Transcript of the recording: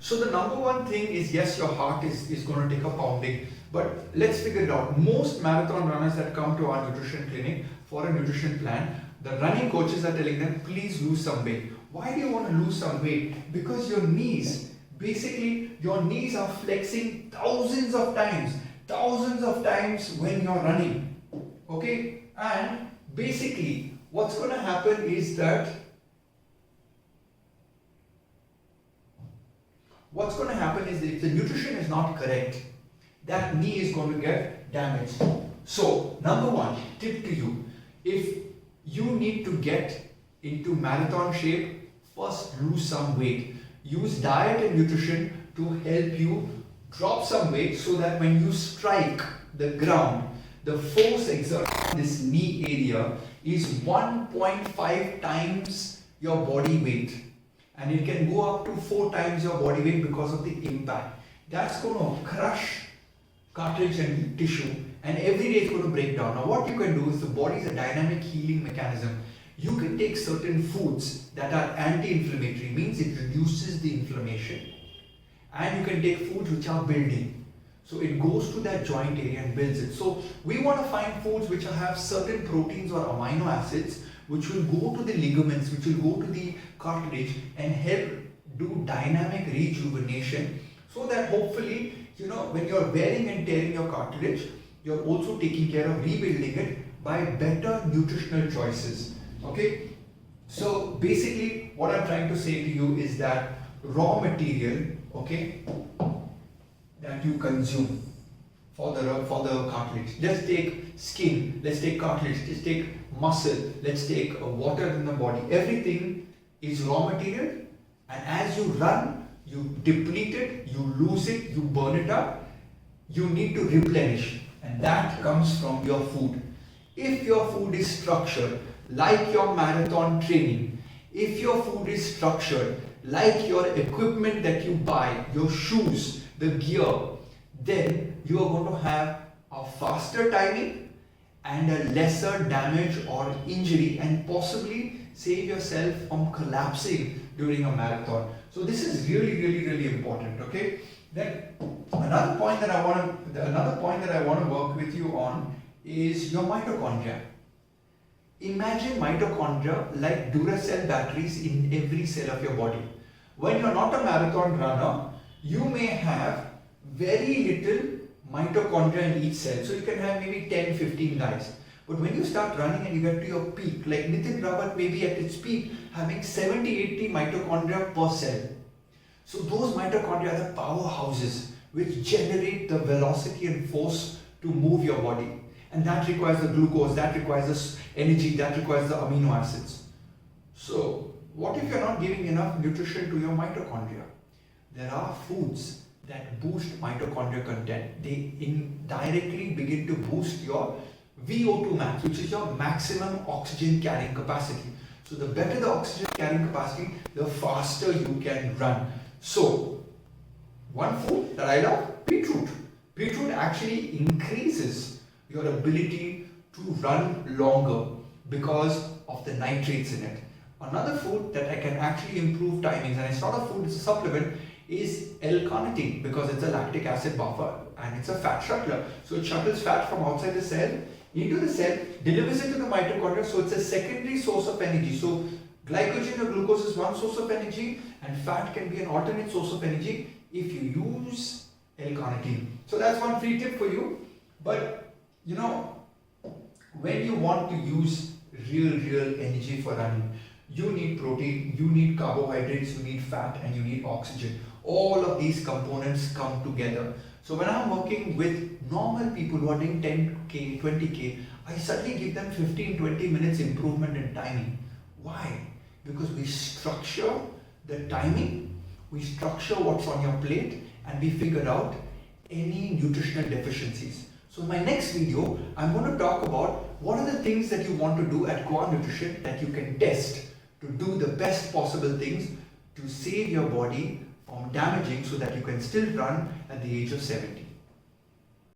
So the number one thing is, yes, your heart is going to take a pounding, but let's figure it out. Most marathon runners that come to our nutrition clinic for a nutrition plan, the running coaches are telling them, please lose some weight. Why do you want to lose some weight? Because your knees, basically your knees are flexing thousands of times when you're running. Okay? And basically what's going to happen is that if the nutrition is not correct, that knee is going to get damaged. So number one tip to you, if you need to get into marathon shape, first lose some weight. Use diet and nutrition to help you drop some weight so that when you strike the ground, the force exerted on this knee area is 1.5 times your body weight. And it can go up to 4 times your body weight because of the impact. That's going to crush cartilage and tissue, and every day it's going to break down. Now what you can do is, the body is a dynamic healing mechanism. You can take certain foods that are anti-inflammatory, means it reduces the inflammation, and you can take foods which are building. So it goes to that joint area and builds it. So we want to find foods which have certain proteins or amino acids which will go to the ligaments, which will go to the cartilage and help do dynamic rejuvenation, so that hopefully, when you're wearing and tearing your cartilage, you're also taking care of rebuilding it by better nutritional choices. Okay? So basically what I'm trying to say to you is that raw material, okay, that you consume for the cartilage. Let's take skin, let's take cartilage, let's take muscle, let's take water in the body. Everything is raw material, and as you run, you deplete it, you lose it, you burn it up. You need to replenish, and that comes from your food. If your food is structured like your marathon training, if your food is structured like your equipment that you buy, your shoes, the gear, then you are going to have a faster timing and a lesser damage or injury, and possibly save yourself from collapsing during a marathon. So this is really important. Okay. Then another point that I want to work with you on is your mitochondria. Imagine mitochondria like Duracell batteries in every cell of your body. When you're not a marathon runner, you may have very little mitochondria in each cell. So you can have maybe 10-15 guys. But when you start running and you get to your peak, like Nitin Rawat may be at its peak having 70-80 mitochondria per cell. So those mitochondria are the powerhouses which generate the velocity and force to move your body. And that requires the glucose, that requires the energy, that requires the amino acids. So what if you're not giving enough nutrition to your mitochondria? There are foods that boost mitochondria content. They indirectly begin to boost your VO2 max, which is your maximum oxygen carrying capacity. So the better the oxygen carrying capacity, the faster you can run. So one food that I love, beetroot. Beetroot actually increases your ability to run longer because of the nitrates in it. Another food that I can actually improve timings, and it's not a food, it's a supplement, is L-carnitine, because it's a lactic acid buffer and it's a fat shuttler. So it shuttles fat from outside the cell into the cell, delivers it to the mitochondria, so it's a secondary source of energy. So glycogen or glucose is one source of energy, and fat can be an alternate source of energy if you use L-carnitine. So that's one free tip for you. But when you want to use real energy for running, you need protein, you need carbohydrates, you need fat, and you need oxygen. All of these components come together. So when I'm working with normal people who are doing 10K, 20K, I suddenly give them 15-20 minutes improvement in timing. Why? Because we structure the timing, we structure what's on your plate, and we figure out any nutritional deficiencies. So in my next video, I'm going to talk about what are the things that you want to do at Goa Nutrition that you can test to do the best possible things to save your body from damaging, so that you can still run at the age of 70.